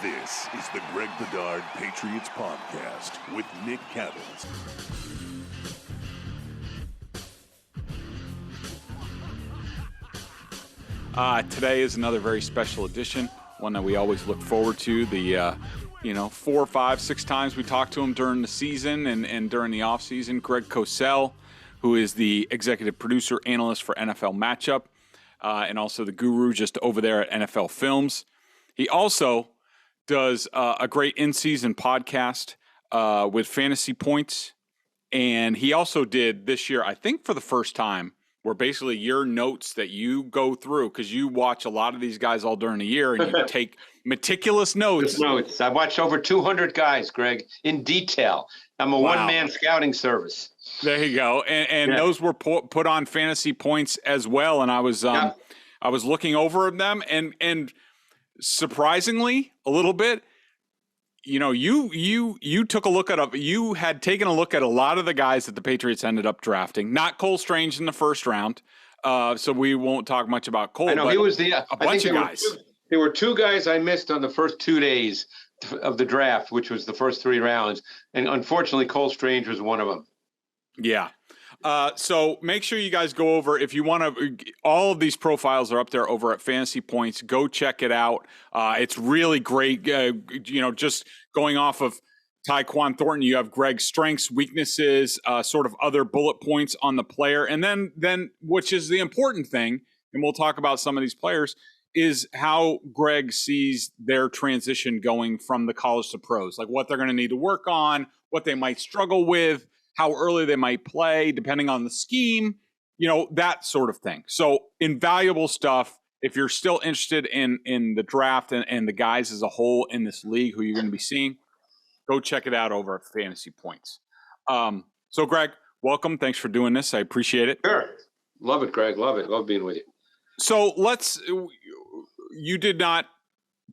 This is the Greg Bedard Patriots podcast with Nick Cavins. Today is another very special edition, one that we always look forward to. The 4, 5, 6 times we talked to him during the season and during the offseason. Greg Cosell, who is the executive producer, analyst for NFL Matchup, and also the guru just over there at NFL Films. He also does a great in-season podcast with Fantasy Points, and he also did this year, I think for the first time, where basically your notes that you go through, because you watch a lot of these guys all during the year, and you take meticulous notes. I watched over 200 guys, Greg, in detail. I'm a one-man scouting service. There you go, and those were put on Fantasy Points as well, and I was looking over them, and surprisingly, a little bit, you took a look at you had taken a look at a lot of the guys that the Patriots ended up drafting. Not Cole Strange in the first round, so we won't talk much about Cole. I know, he was a bunch of guys. There were 2 guys I missed on the first 2 days of the draft, which was the first 3 rounds, and unfortunately, Cole Strange was one of them. Yeah. So make sure you guys go over, if you want to, all of these profiles are up there over at Fantasy Points. Go check it out. It's really great. Just going off of Tyquan Thornton, you have Greg's strengths, weaknesses, sort of other bullet points on the player. And then, which is the important thing, and we'll talk about some of these players, is how Greg sees their transition going from the college to pros, like what they're going to need to work on, what they might struggle with, how early they might play, depending on the scheme, that sort of thing. So invaluable stuff. If you're still interested in the draft and the guys as a whole in this league who you're going to be seeing, go check it out over at Fantasy Points. So Greg, welcome. Thanks for doing this. I appreciate it. Sure. Love it, Greg. Love it. Love being with you. So you did not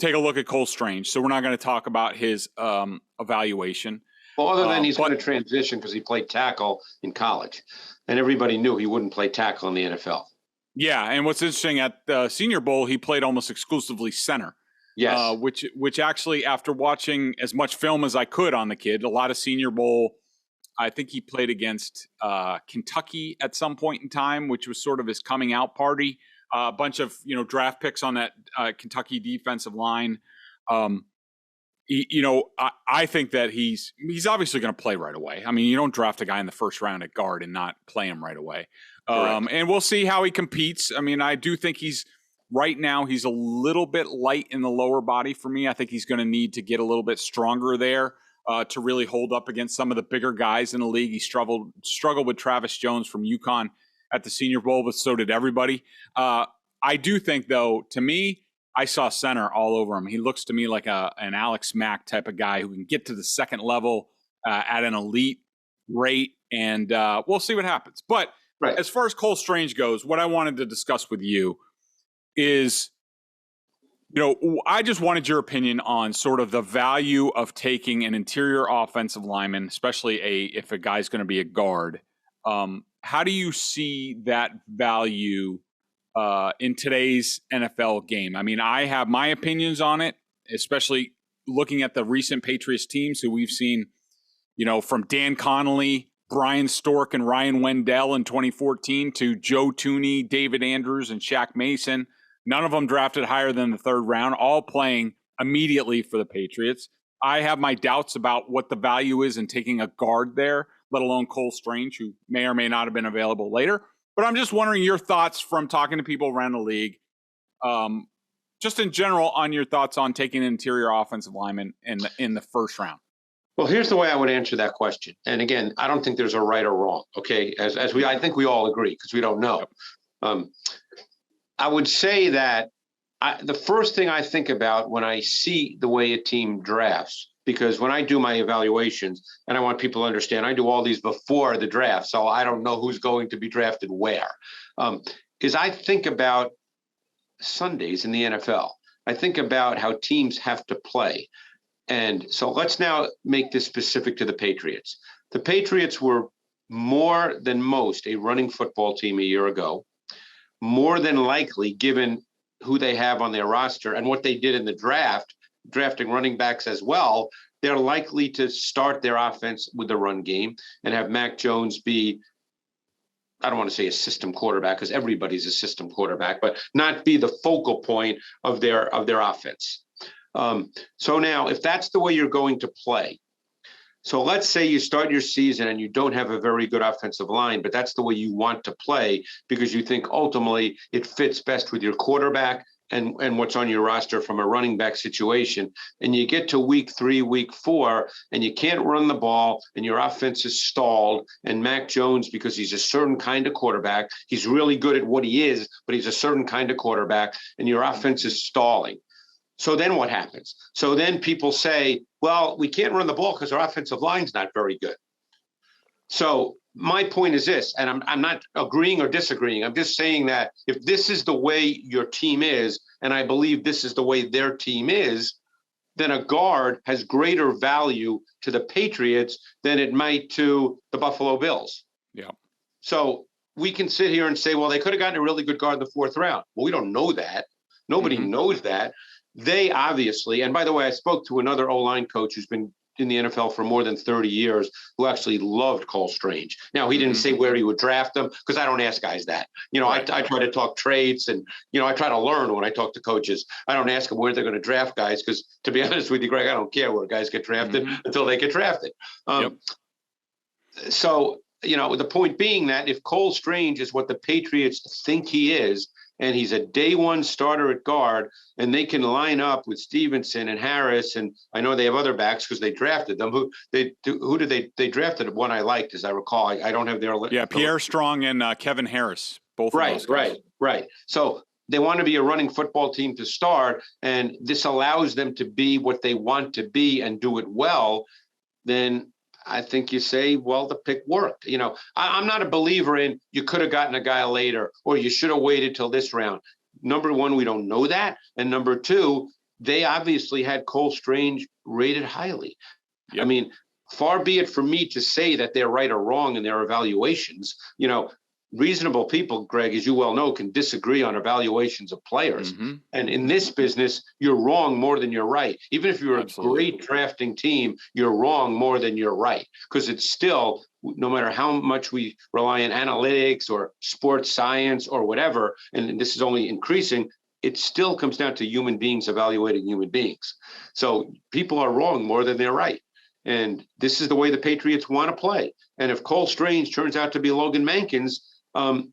take a look at Cole Strange, so we're not going to talk about his evaluation. Well, other than he's going to transition because he played tackle in college, and everybody knew he wouldn't play tackle in the NFL. Yeah, and what's interesting, at the Senior Bowl, he played almost exclusively center. Yes. Which actually, after watching as much film as I could on the kid, a lot of Senior Bowl, I think he played against Kentucky at some point in time, which was sort of his coming out party. A bunch of draft picks on that Kentucky defensive line. I think that he's obviously going to play right away. I mean, you don't draft a guy in the first round at guard and not play him right away. And we'll see how he competes. I mean, I do think right now he's a little bit light in the lower body for me. I think he's going to need to get a little bit stronger there to really hold up against some of the bigger guys in the league. He struggled with Travis Jones from UConn at the Senior Bowl, but so did everybody. I do think, though, to me, I saw center all over him. He looks to me like an Alex Mack type of guy who can get to the second level at an elite rate, and we'll see what happens. But as far as Cole Strange goes, what I wanted to discuss with you is, I just wanted your opinion on sort of the value of taking an interior offensive lineman, especially if a guy's going to be a guard. How do you see that value in today's NFL game? I mean, I have my opinions on it, especially looking at the recent Patriots teams who we've seen, from Dan Connolly, Brian Stork, and Ryan Wendell in 2014 to Joe Tooney, David Andrews, and Shaq Mason. None of them drafted higher than the 3rd round, all playing immediately for the Patriots. I have my doubts about what the value is in taking a guard there, let alone Cole Strange, who may or may not have been available later. But I'm just wondering your thoughts from talking to people around the league, just in general, on your thoughts on taking an interior offensive lineman in the first round. Well, here's the way I would answer that question. And again, I don't think there's a right or wrong. Okay, I think we all agree because we don't know. I would say that the first thing I think about when I see the way a team drafts, because when I do my evaluations, and I want people to understand, I do all these before the draft, so I don't know who's going to be drafted where, is I think about Sundays in the NFL. I think about how teams have to play. And so let's now make this specific to the Patriots. The Patriots were more than most a running football team a year ago, more than likely, given who they have on their roster and what they did in the draft, drafting running backs as well, they're likely to start their offense with the run game and have Mac Jones be, I don't want to say a system quarterback because everybody's a system quarterback, but not be the focal point of their offense. So now, if that's the way you're going to play, so let's say you start your season and you don't have a very good offensive line, but that's the way you want to play because you think ultimately it fits best with your quarterback and what's on your roster from a running back situation. And you get to week 3, week 4, and you can't run the ball and your offense is stalled. And Mac Jones, because he's a certain kind of quarterback, he's really good at what he is, but he's a certain kind of quarterback, and your offense is stalling. So then what happens? So then people say, well, we can't run the ball because our offensive line's not very good. So my point is this, and I'm not agreeing or disagreeing. I'm just saying that if this is the way your team is, and I believe this is the way their team is, then a guard has greater value to the Patriots than it might to the Buffalo Bills. Yeah. So we can sit here and say, well, they could have gotten a really good guard in the 4th round. Well, we don't know that. Nobody knows that. They obviously, and by the way, I spoke to another O-line coach who's been in the NFL for more than 30 years, who actually loved Cole Strange. Now, he didn't say where he would draft him because I don't ask guys that. You know, right. I try to talk trades and, you know, I try to learn when I talk to coaches. I don't ask them where they're going to draft guys because, to be honest with you, Greg, I don't care where guys get drafted until they get drafted. So, you know, the point being that if Cole Strange is what the Patriots think he is, and he's a day one starter at guard, and they can line up with Stevenson and Harris, and I know they have other backs because they drafted them. Who did they drafted? One I liked, as I recall. I don't have their list. Yeah, Pierre Strong and Kevin Harris, both. Right, of those guys. Right. So they want to be a running football team to start, and this allows them to be what they want to be and do it well. Then I think you say, well, the pick worked. You know, I'm not a believer in you could have gotten a guy later or you should have waited till this round. Number one, we don't know that. And number two, they obviously had Cole Strange rated highly. Yep. I mean, far be it for me to say that they're right or wrong in their evaluations. You know, reasonable people, Greg, as you well know, can disagree on evaluations of players. And in this business, you're wrong more than you're right. Even if you're a great drafting team, you're wrong more than you're right. Because it's still, no matter how much we rely on analytics or sports science or whatever, and this is only increasing, it still comes down to human beings evaluating human beings. So people are wrong more than they're right. And this is the way the Patriots want to play. And if Cole Strange turns out to be Logan Mankins,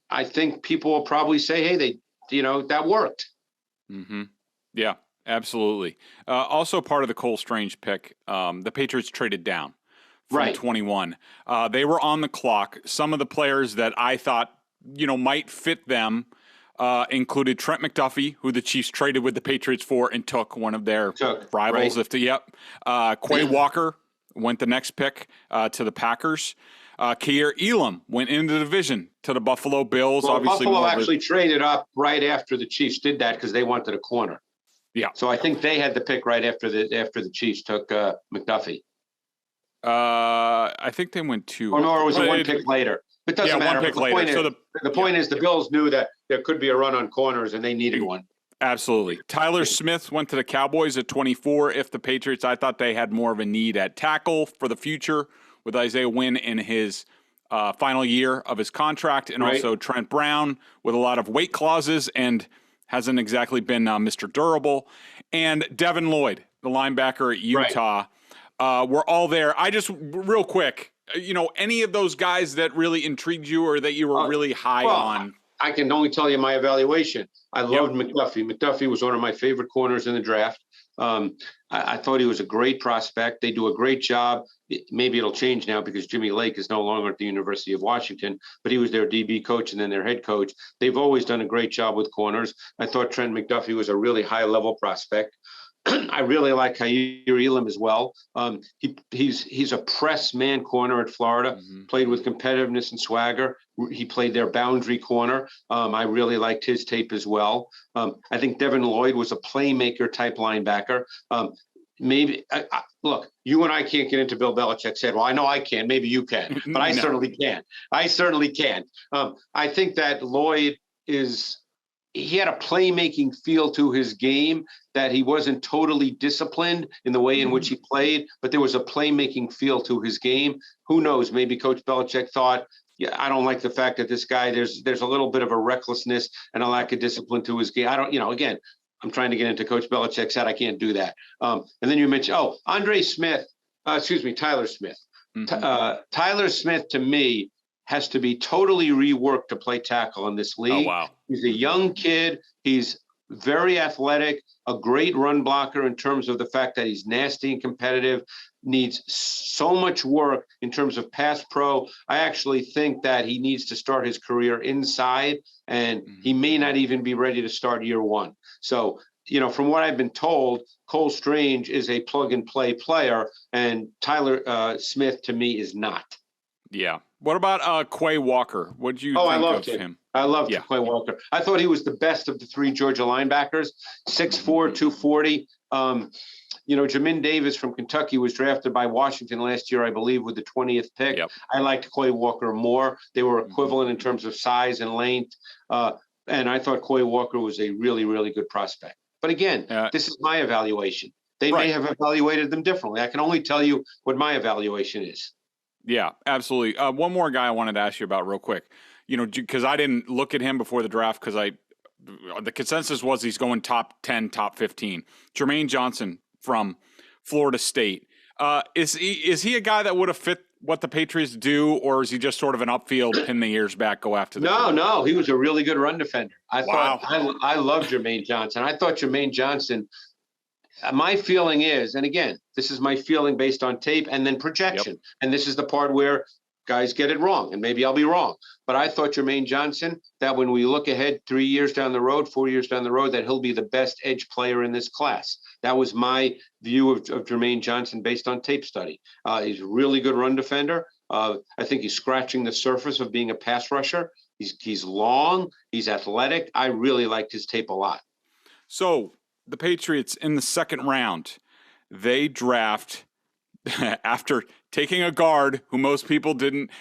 I think people will probably say, hey, that worked. Yeah, absolutely. Also part of the Cole Strange pick, the Patriots traded down from 21. They were on the clock. Some of the players that I thought, might fit them included Trent McDuffie, who the Chiefs traded with the Patriots for and took, one of their rivals. Quay Walker went the next pick to the Packers. Kaiir Elam went into the division to the Buffalo Bills. Well, obviously, Buffalo actually traded up right after the Chiefs did that because they wanted a corner. Yeah. So I think they had the pick right after the Chiefs took McDuffie. I think they went 2. Oh, no, it was one pick later. It doesn't matter. One pick later. The point is the Bills knew that there could be a run on corners and they needed one. Absolutely. Tyler Smith went to the Cowboys at 24. If the Patriots, I thought they had more of a need at tackle for the future with Isaiah Wynn in his final year of his contract, and also Trent Brown with a lot of weight clauses and hasn't exactly been Mr. Durable. And Devin Lloyd, the linebacker at Utah, were all there. I just, real quick, any of those guys that really intrigued you or that you were really high on? I can only tell you my evaluation. I loved McDuffie. McDuffie was one of my favorite corners in the draft. I thought he was a great prospect. They do a great job. Maybe it'll change now because Jimmy Lake is no longer at the University of Washington, but he was their DB coach and then their head coach. They've always done a great job with corners. I thought Trent McDuffie was a really high-level prospect. I really like Kaiir Elam as well. He's a press man corner at Florida, played with competitiveness and swagger. He played their boundary corner. I really liked his tape as well. I think Devin Lloyd was a playmaker type linebacker. Look, you and I can't get into Bill Belichick's head. Well, I know I can. Maybe you can, but I certainly can. I certainly can. I think that Lloyd is he had a playmaking feel to his game, that he wasn't totally disciplined in the way in which he played, but there was a playmaking feel to his game. Who knows? Maybe Coach Belichick thought, yeah, I don't like the fact that this guy, there's a little bit of a recklessness and a lack of discipline to his game. I don't, again, I'm trying to get into Coach Belichick's head. I can't do that. And then you mentioned, Tyler Smith. Tyler Smith, to me, has to be totally reworked to play tackle in this league. Oh, wow. He's a young kid. He's very athletic, a great run blocker in terms of the fact that he's nasty and competitive, needs so much work in terms of pass pro. I actually think that he needs to start his career inside, and he may not even be ready to start year one. So, from what I've been told, Cole Strange is a plug-and-play player, and Tyler Smith, to me, is not. Yeah. What about Quay Walker? What did you think of him? I loved Quay Walker. I thought he was the best of the three Georgia linebackers, 6'4", 240. Jamin Davis from Kentucky was drafted by Washington last year, I believe, with the 20th pick. Yep. I liked Quay Walker more. They were equivalent in terms of size and length. And I thought Quay Walker was a really, really good prospect. But again, this is my evaluation. They may have evaluated them differently. I can only tell you what my evaluation is. Yeah, absolutely. One more guy I wanted to ask you about real quick, because I didn't look at him before the draft because the consensus was he's going top 10, top 15. Jermaine Johnson from Florida State. Is he a guy that would have fit what the Patriots do, or is he just sort of an upfield, pin the ears back, go after the No, he was a really good run defender. I love Jermaine Johnson. I thought Jermaine Johnson, my feeling is, and again, this is my feeling based on tape and then projection. Yep. And this is the part where guys get it wrong, and maybe I'll be wrong. But I thought Jermaine Johnson, that when we look ahead 3 years down the road, 4 years down the road, that he'll be the best edge player in this class. That was my view of Jermaine Johnson based on tape study. He's a really good run defender. I think he's scratching the surface of being a pass rusher. He's long. He's athletic. I really liked his tape a lot. So the Patriots in the second round, they draft after taking a guard who most people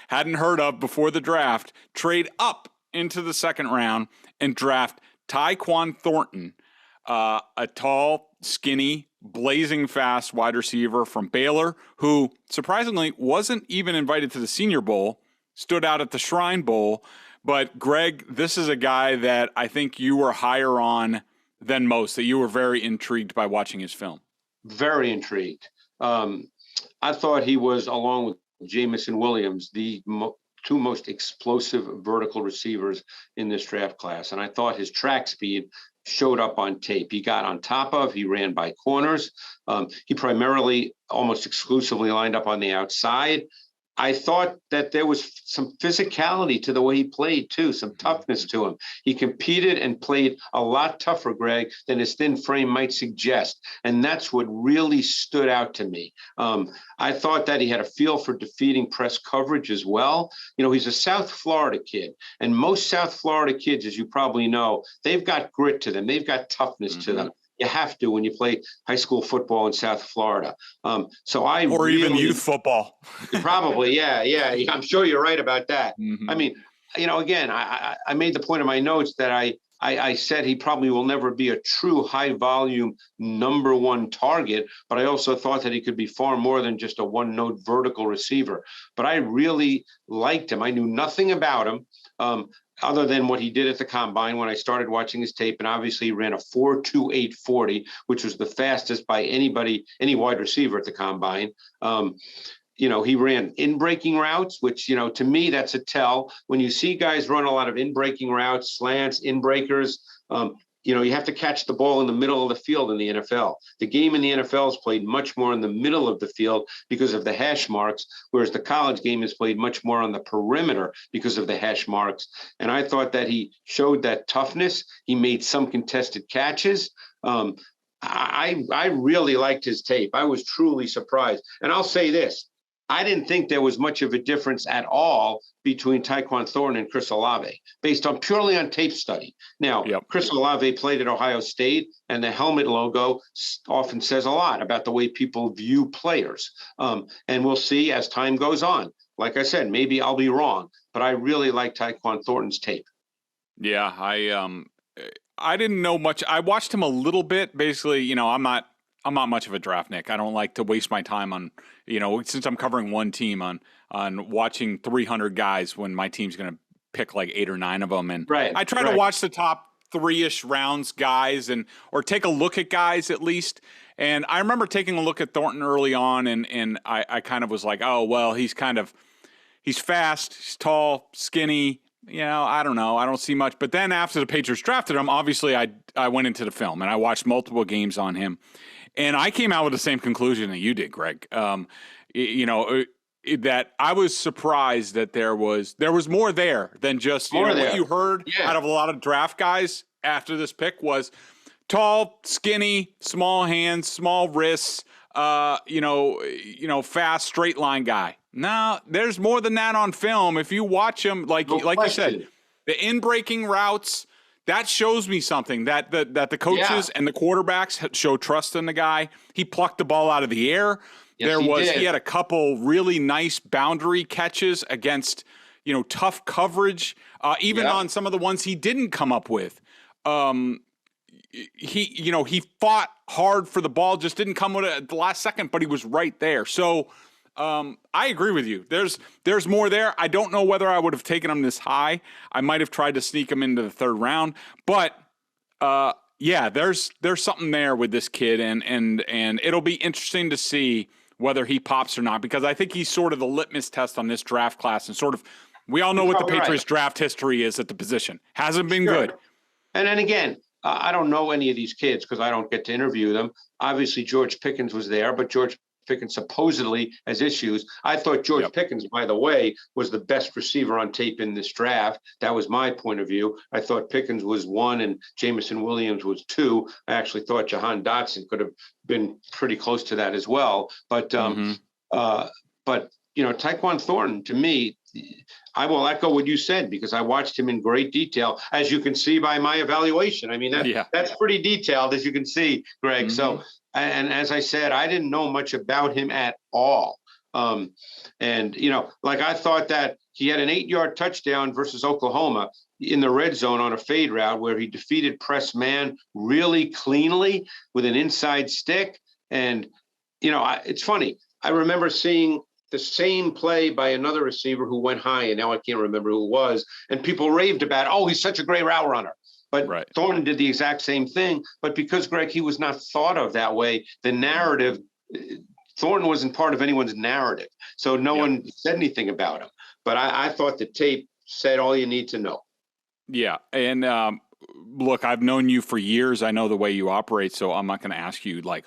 hadn't heard of before the draft, trade up into the second round and draft Tyquan Thornton, a tall, skinny, blazing fast wide receiver from Baylor, who surprisingly wasn't even invited to the Senior Bowl, stood out at the Shrine Bowl. But Greg, this is a guy that I think you were higher on than most, that you were very intrigued by watching his film. Very intrigued. I thought he was, along with Jamison Williams, the two most explosive vertical receivers in this draft class. And I thought his track speed showed up on tape. He got on top of, he ran by corners. He primarily, almost exclusively lined up on the outside. I thought that there was some physicality to the way he played, too, some toughness to him. He competed and played a lot tougher, Greg, than his thin frame might suggest. And that's what really stood out to me. I thought that he had a feel for defeating press coverage as well. He's a South Florida kid. And most South Florida kids, as you probably know, they've got grit to them. They've got toughness to them. You have to when you play high school football in South Florida. Or even youth football. Probably, yeah. I'm sure you're right about that. Mm-hmm. I mean, again, I made the point in my notes that I said he probably will never be a true high volume number one target, but I also thought that he could be far more than just a one note vertical receiver. But I really liked him. I knew nothing about him. Other than what he did at the combine when I started watching his tape, and obviously he ran a 4.28 40, which was the fastest by any wide receiver at the combine. He ran in-breaking routes, which, to me, that's a tell. When you see guys run a lot of in-breaking routes, slants, in-breakers, you have to catch the ball in the middle of the field in the NFL. The game in the NFL is played much more in the middle of the field because of the hash marks, whereas the college game is played much more on the perimeter because of the hash marks. And I thought that he showed that toughness. He made some contested catches. I really liked his tape. I was truly surprised. And I'll say this. I didn't think there was much of a difference at all between Tyquan Thornton and Chris Olave, based on purely on tape study. Now, Chris Olave played at Ohio State, and the helmet logo often says a lot about the way people view players. And we'll see as time goes on. Like I said, maybe I'll be wrong, but I really like Tyquan Thornton's tape. Yeah, I didn't know much. I watched him a little bit. Basically, you know, I'm not much of a draft Nick. I don't like to waste my time on, you know, since I'm covering one team on watching 300 guys when my team's going to pick like 8 or 9 of them. And I try to watch the top 3-ish rounds guys or take a look at guys at least. And I remember taking a look at Thornton early on and I kind of was like, oh, well, he's fast, he's tall, skinny. You know, I don't know. I don't see much. But then after the Patriots drafted him, obviously I went into the film and I watched multiple games on him. And I came out with the same conclusion that you did, Greg. You know, that I was surprised that there was more there than just what you heard out of a lot of draft guys after this pick was tall, skinny, small hands, small wrists, you know, fast, straight line guy. No, there's more than that on film. If you watch him, like you said, the in-breaking routes, that shows me something that the coaches and the quarterbacks show trust in the guy. He plucked the ball out of the air. Yes, he had a couple really nice boundary catches against, you know, tough coverage, even on some of the ones he didn't come up with. He fought hard for the ball, just didn't come with it at the last second, but he was right there. So I agree with you. There's more there. I don't know whether I would have taken him this high. I might have tried to sneak him into the 3rd round, but there's something there with this kid, and it'll be interesting to see whether he pops or not, because I think he's sort of the litmus test on this draft class, and sort of we all know what the Patriots draft history is at the position. Hasn't been good. And then again, I don't know any of these kids because I don't get to interview them. Obviously, George Pickens was there, but George Pickens supposedly has issues. I thought George Pickens, by the way, was the best receiver on tape in this draft. That was my point of view. I thought Pickens was 1 and Jameson Williams was 2. I actually thought Jahan Dotson could have been pretty close to that as well. But you know, Tyquan Thornton, to me, I will echo what you said because I watched him in great detail, as you can see by my evaluation. I mean, that's pretty detailed, as you can see, Greg. So, and as I said, I didn't know much about him at all. And, you know, like I thought that he had an 8-yard touchdown versus Oklahoma in the red zone on a fade route where he defeated press man really cleanly with an inside stick. And, you know, it's funny. I remember seeing the same play by another receiver who went high, and now I can't remember who it was. And people raved about, oh, he's such a great route runner. But Thornton did the exact same thing. But because, Greg, he was not thought of that way, the narrative, Thornton wasn't part of anyone's narrative. So no one said anything about him. But I thought the tape said all you need to know. Yeah. And look, I've known you for years. I know the way you operate. So I'm not going to ask you, like,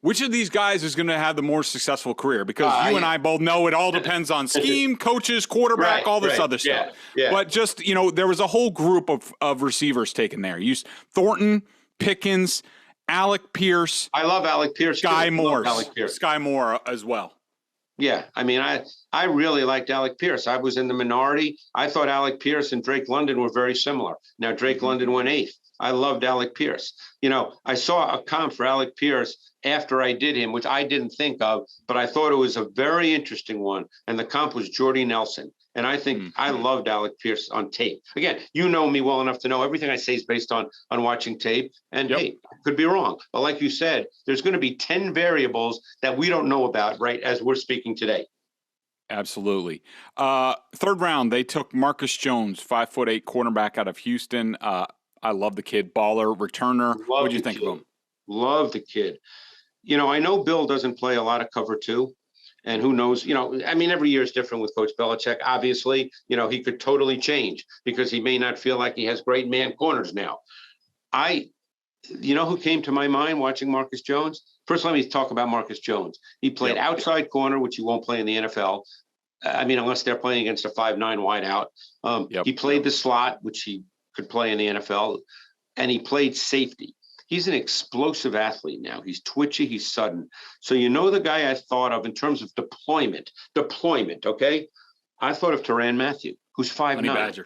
which of these guys is going to have the more successful career? Because you and I both know it all depends on scheme, coaches, quarterback, all this other stuff. Yeah. But just, you know, there was a whole group of receivers taken there. Thornton, Pickens, Alec Pierce. I love Alec Pierce. Sky Moore as well. Yeah, I mean, I really liked Alec Pierce. I was in the minority. I thought Alec Pierce and Drake London were very similar. Now, Drake London went 8th. I loved Alec Pierce. You know, I saw a comp for Alec Pierce after I did him, which I didn't think of, but I thought it was a very interesting one. And the comp was Jordy Nelson. And I think I loved Alec Pierce on tape. Again, you know me well enough to know everything I say is based on watching tape. And hey, I could be wrong. But like you said, there's going to be 10 variables that we don't know about right as we're speaking today. Absolutely. 3rd round, they took Marcus Jones, 5'8" cornerback out of Houston. I love the kid, baller, returner. What do you think of him? Love the kid. You know, I know Bill doesn't play a lot of cover 2. And who knows, you know, I mean, every year is different with Coach Belichick. Obviously, you know, he could totally change because he may not feel like he has great man corners now. You know who came to my mind watching Marcus Jones? First, let me talk about Marcus Jones. He played outside corner, which he won't play in the NFL. I mean, unless they're playing against a 5'9" wideout. He played the slot, which he could play in the NFL, and he played safety. He's an explosive athlete now. He's twitchy. He's sudden. So you know the guy I thought of in terms of deployment, okay? I thought of Tyrann Mathieu, who's 5'9".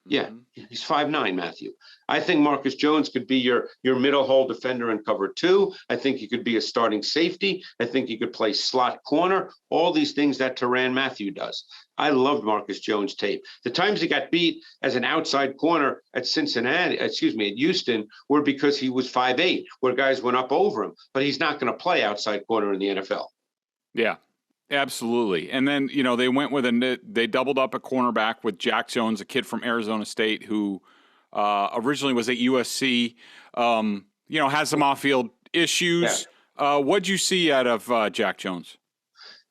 Yeah, he's 5'9", Matthew. I think Marcus Jones could be your middle hole defender in cover 2. I think he could be a starting safety. I think he could play slot corner, all these things that Tyrann Mathieu does. I loved Marcus Jones' tape. The times he got beat as an outside corner at at Houston, were because he was 5'8", where guys went up over him. But he's not going to play outside corner in the NFL. Yeah. Absolutely. And then, they went with they doubled up a cornerback with Jack Jones, a kid from Arizona State who originally was at USC, has some off-field issues. Yeah. What'd you see out of Jack Jones?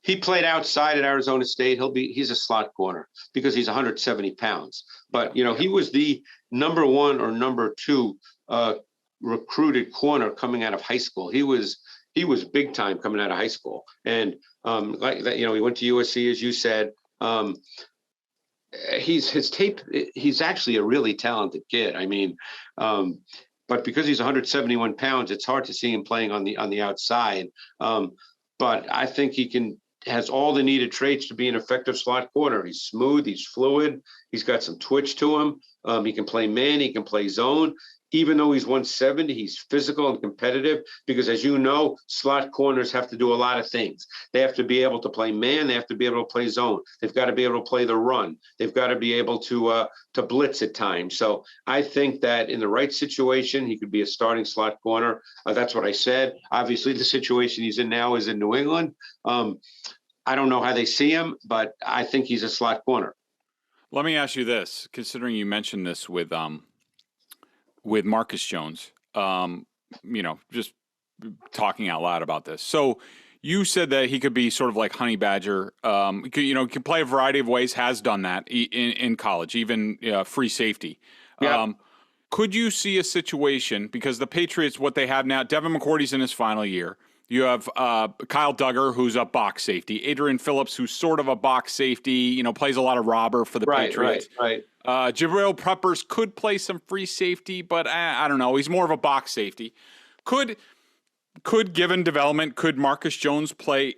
He played outside at Arizona State. He's a slot corner because he's 170 pounds. But, he was the number 1 or number 2 recruited corner coming out of high school. He was big time coming out of high school. And like that, he went to USC, as you said. His tape, he's actually a really talented kid. I mean, but because he's 171 pounds, it's hard to see him playing on the outside. But I think has all the needed traits to be an effective slot corner. He's smooth, he's fluid, he's got some twitch to him. He can play man, he can play zone. Even though he's 170, he's physical and competitive because, as you know, slot corners have to do a lot of things. They have to be able to play man. They have to be able to play zone. They've got to be able to play the run. They've got to be able to blitz at times. So I think that in the right situation, he could be a starting slot corner. That's what I said. Obviously, the situation he's in now is in New England. I don't know how they see him, but I think he's a slot corner. Let me ask you this, considering you mentioned this with Marcus Jones, just talking out loud about this. So you said that he could be sort of like Honey Badger. He can play a variety of ways, has done that in college, even free safety. Yeah. Could you see a situation, because the Patriots, what they have now, Devin McCourty's in his final year. You have Kyle Duggar, who's a box safety. Adrian Phillips, who's sort of a box safety, plays a lot of robber for the Patriots. Right. Jabril Peppers could play some free safety, but I don't know. He's more of a box safety. Could given development, could Marcus Jones play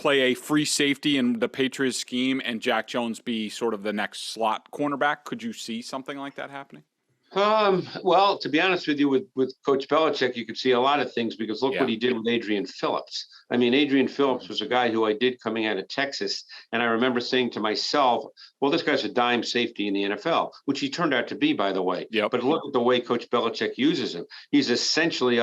a free safety in the Patriots scheme and Jack Jones be sort of the next slot cornerback? Could you see something like that happening? Well, to be honest with you, with Coach Belichick, you could see a lot of things because look what he did with Adrian Phillips. I mean, Adrian Phillips was a guy who I did coming out of Texas. And I remember saying to myself, well, this guy's a dime safety in the NFL, which he turned out to be, by the way. Yep. But look at the way Coach Belichick uses him. He's essentially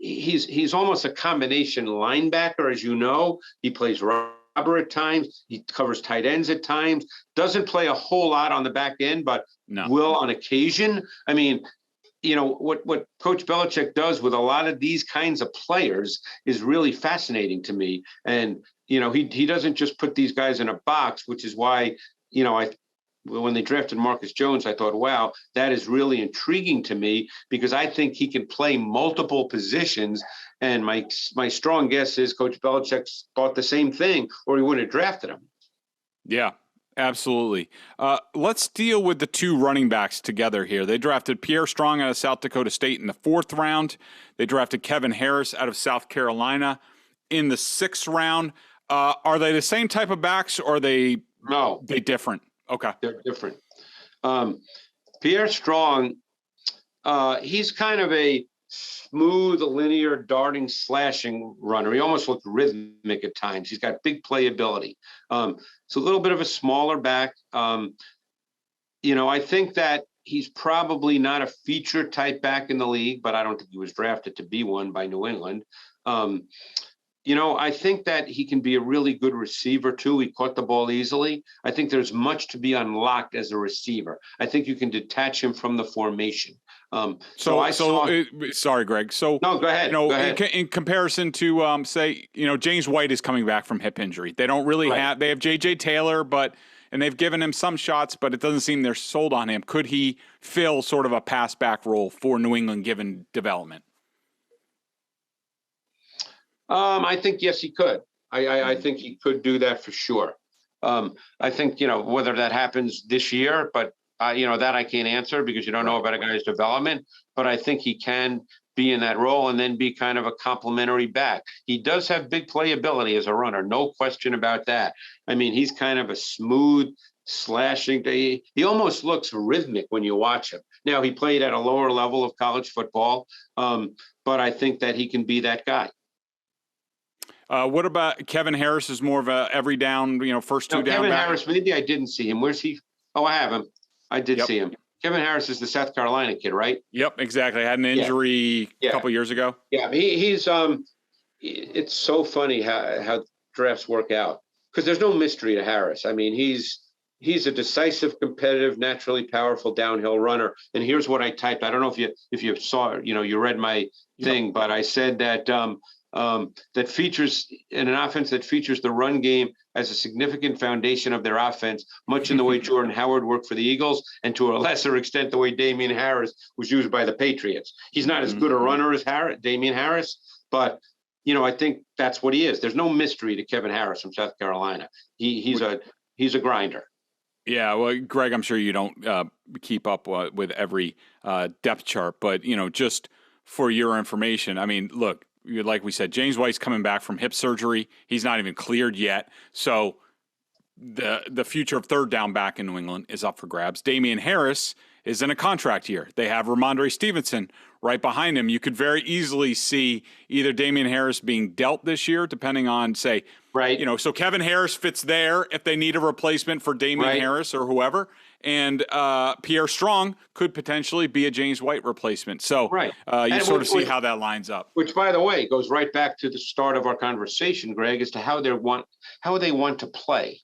he's almost a combination linebacker, as you know. He plays at times, he covers tight ends at times, doesn't play a whole lot on the back end, but will on occasion. I mean, what Coach Belichick does with a lot of these kinds of players is really fascinating to me. And, he doesn't just put these guys in a box, which is why, when they drafted Marcus Jones, I thought, wow, that is really intriguing to me because I think he can play multiple positions. And my strong guess is Coach Belichick thought the same thing or he wouldn't have drafted him. Yeah, absolutely. Let's deal with the two running backs together here. They drafted Pierre Strong out of South Dakota State in the 4th round. They drafted Kevin Harris out of South Carolina in the 6th round. Are they the same type of backs or are they different? Okay. They're different. Pierre Strong, he's kind of a smooth, linear, darting, slashing runner. He almost looked rhythmic at times. He's got big playability. It's a little bit of a smaller back. I think that he's probably not a feature type back in the league, but I don't think he was drafted to be one by New England. I think that he can be a really good receiver too. He caught the ball easily. I think there's much to be unlocked as a receiver. I think you can detach him from the formation. Sorry, Greg. So no, go ahead. Go ahead. In comparison to James White is coming back from hip injury. They don't really have. They have J.J. Taylor, and they've given him some shots, but it doesn't seem they're sold on him. Could he fill sort of a pass back role for New England given development? I think, yes, he could. I think he could do that for sure. I think, whether that happens this year, but, that I can't answer because you don't know about a guy's development. But I think he can be in that role and then be kind of a complementary back. He does have big playability as a runner. No question about that. I mean, he's kind of a smooth, slashing. He almost looks rhythmic when you watch him. Now, he played at a lower level of college football, but I think that he can be that guy. What about Kevin Harris? Is more of a every down, first two down Kevin back? Harris, maybe I didn't see him. Where's he? Oh, I have him. I did see him. Kevin Harris is the South Carolina kid, right? Yep, exactly. Had an injury a couple years ago. Yeah, he's it's so funny how drafts work out, because there's no mystery to Harris. I mean, he's a decisive, competitive, naturally powerful downhill runner. And here's what I typed. I don't know if you saw, you read my thing, but I said that that features in an offense that features the run game as a significant foundation of their offense, much in the way Jordan Howard worked for the Eagles, and to a lesser extent the way Damian Harris was used by the Patriots. He's not as good a runner as Damian Harris, but I think that's what he is. There's no mystery to Kevin Harris from South Carolina. He's a grinder. Yeah, well, Greg, I'm sure you don't keep up with every depth chart, but just for your information, I mean, look, like we said, James White's coming back from hip surgery. He's not even cleared yet. So the future of third down back in New England is up for grabs. Damian Harris is in a contract year. They have Ramondre Stevenson right behind him. You could very easily see either Damian Harris being dealt this year, depending on, say, so Kevin Harris fits there if they need a replacement for Damian Harris or whoever. And Pierre Strong could potentially be a James White replacement. So you sort of see how that lines up. Which, by the way, goes right back to the start of our conversation, Greg, as to how they want to play.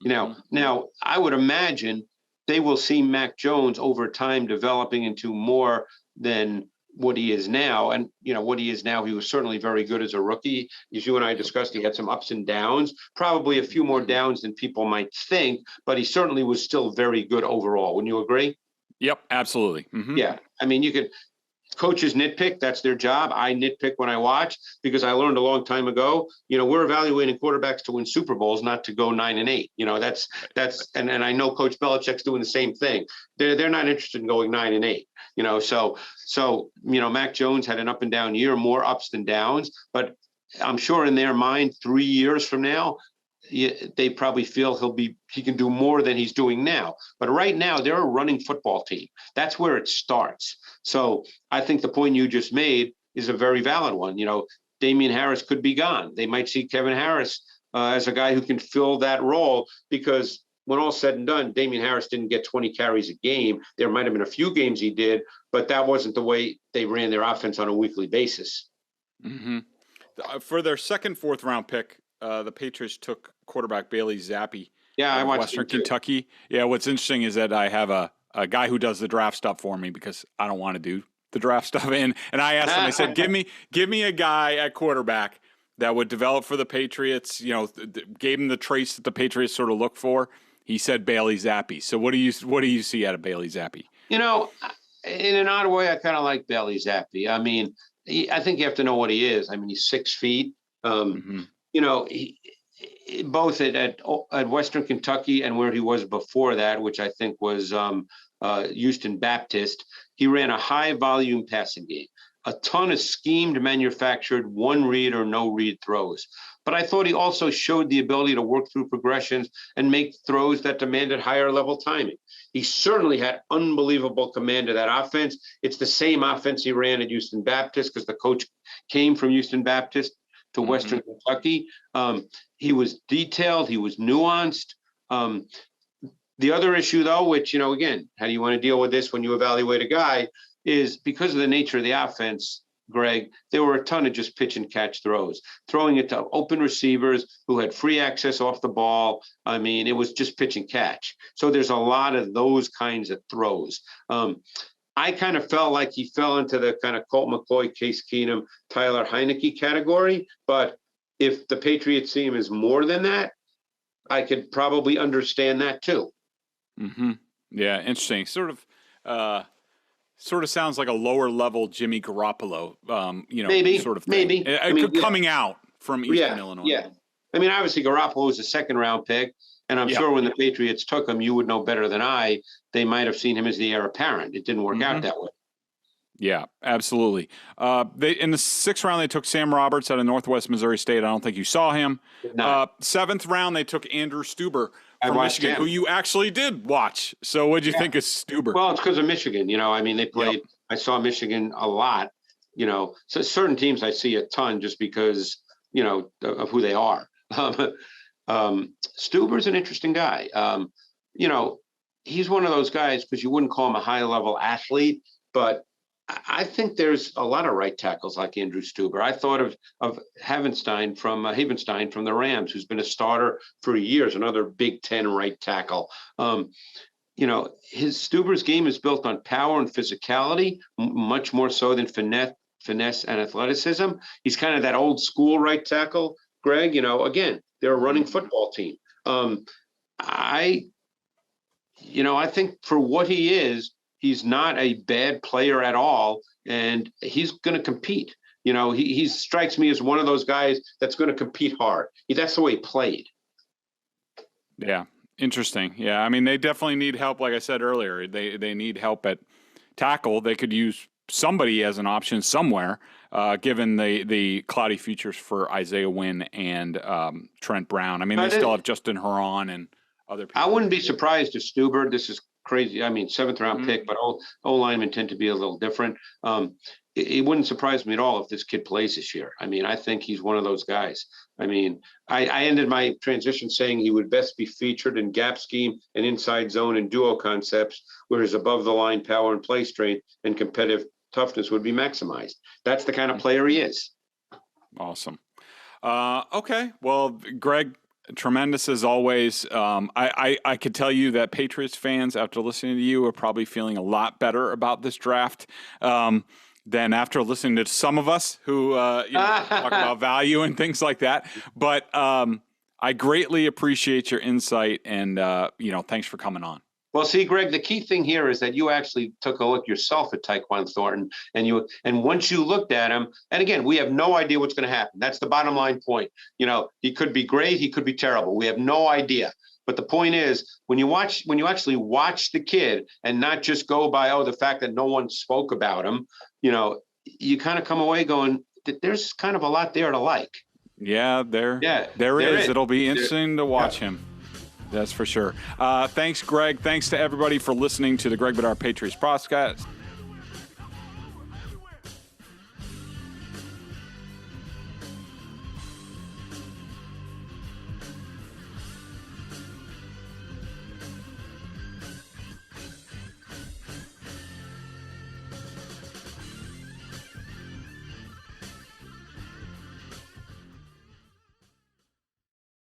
Now, I would imagine they will see Mac Jones over time developing into more than what he is now. And, what he is now, he was certainly very good as a rookie. As you and I discussed, he had some ups and downs, probably a few more downs than people might think, but he certainly was still very good overall. Wouldn't you agree? Yep, absolutely. Mm-hmm. Yeah. I mean, coaches nitpick. That's their job. I nitpick when I watch, because I learned a long time ago, we're evaluating quarterbacks to win Super Bowls, not to go 9-8. And I know Coach Belichick's doing the same thing. They're not interested in going 9-8. So Mac Jones had an up and down year, more ups than downs, but I'm sure in their mind, 3 years from now, they probably feel he can do more than he's doing now. But right now, they're a running football team. That's where it starts. So I think the point you just made is a very valid one. Damian Harris could be gone. They might see Kevin Harris as a guy who can fill that role, because when all's said and done, Damian Harris didn't get 20 carries a game. There might have been a few games he did, but that wasn't the way they ran their offense on a weekly basis. Mm-hmm. For their second, fourth round pick, the Patriots took quarterback Bailey Zappe. Yeah, I watched Western Kentucky. Yeah, what's interesting is that I have a guy who does the draft stuff for me, because I don't want to do the draft stuff. And I asked him, I said, give me a guy at quarterback that would develop for the Patriots, gave him the traits that the Patriots sort of look for. He said Bailey Zappe. So what do you see out of Bailey Zappe? In an odd way, I kind of like Bailey Zappe. I mean, I think you have to know what he is. I mean, he's 6 feet. Both at Western Kentucky and where he was before that, which I think was Houston Baptist, he ran a high volume passing game, a ton of schemed, manufactured one read or no read throws. But I thought he also showed the ability to work through progressions and make throws that demanded higher level timing. He certainly had unbelievable command of that offense. It's the same offense he ran at Houston Baptist, because the coach came from Houston Baptist to Western Kentucky. He was detailed. He was nuanced. The other issue, though, which, again, how do you want to deal with this when you evaluate a guy, is because of the nature of the offense, Greg, there were a ton of just pitch and catch throws, throwing it to open receivers who had free access off the ball. I mean, it was just pitch and catch. So there's a lot of those kinds of throws. I kind of felt like he fell into the kind of Colt McCoy, Case Keenum, Tyler Heineke category. But if the Patriots see him as more than that, I could probably understand that too. Mm-hmm. Yeah, interesting. Sort of sounds like a lower level Jimmy Garoppolo, maybe, sort of thing. Maybe. Coming out from Eastern Illinois. Yeah. I mean, obviously Garoppolo was a second round pick, and I'm sure when the Patriots took him, you would know better than I, they might have seen him as the heir apparent. It didn't work out that way. Yeah, absolutely. In the 6th round, they took Sam Roberts out of Northwest Missouri State. I don't think you saw him. 7th round, they took Andrew Stueber from Michigan, who you actually did watch. So what did you think of Stueber? Well, it's because of Michigan. I mean, they played. Yep. I saw Michigan a lot. So certain teams I see a ton just because of who they are. Stueber's an interesting guy. He's one of those guys because you wouldn't call him a high-level athlete, but I think there's a lot of right tackles like Andrew Stueber. I thought of Havenstein from the Rams, who's been a starter for years, another Big Ten right tackle. His Stueber's game is built on power and physicality, much more so than finesse and athleticism. He's kind of that old school right tackle, Greg. Again, they're a running football team. I think for what he is, he's not a bad player at all, and he's going to compete. He strikes me as one of those guys that's going to compete hard. That's the way he played. Yeah, interesting. Yeah, I mean, they definitely need help. Like I said earlier, they need help at tackle. They could use somebody as an option somewhere, given the cloudy futures for Isaiah Wynn and Trent Brown. I mean, they still have Justin Herron and other people. I wouldn't be surprised if Stueber, this is crazy. I mean, 7th round pick, but O-linemen tend to be a little different. It wouldn't surprise me at all if this kid plays this year. I mean, I think he's one of those guys. I mean, I ended my transition saying he would best be featured in gap scheme and inside zone and duo concepts, where his above the line power and play strength and competitive toughness would be maximized. That's the kind of player he is. Awesome. Okay. Well, Greg, tremendous as always. I could tell you that Patriots fans, after listening to you, are probably feeling a lot better about this draft than after listening to some of us who talk about value and things like that. But I greatly appreciate your insight, and thanks for coming on. Well, see, Greg, the key thing here is that you actually took a look yourself at Tyquan Thornton, and once you looked at him, and again, we have no idea what's going to happen. That's the bottom line point. He could be great, he could be terrible. We have no idea. But the point is, when you actually watch the kid and not just go by the fact that no one spoke about him, you kind of come away going, there's kind of a lot there to like. Yeah, there is. It'll be interesting to watch him. That's for sure. Thanks, Greg. Thanks to everybody for listening to the Greg Bedard Patriots podcast.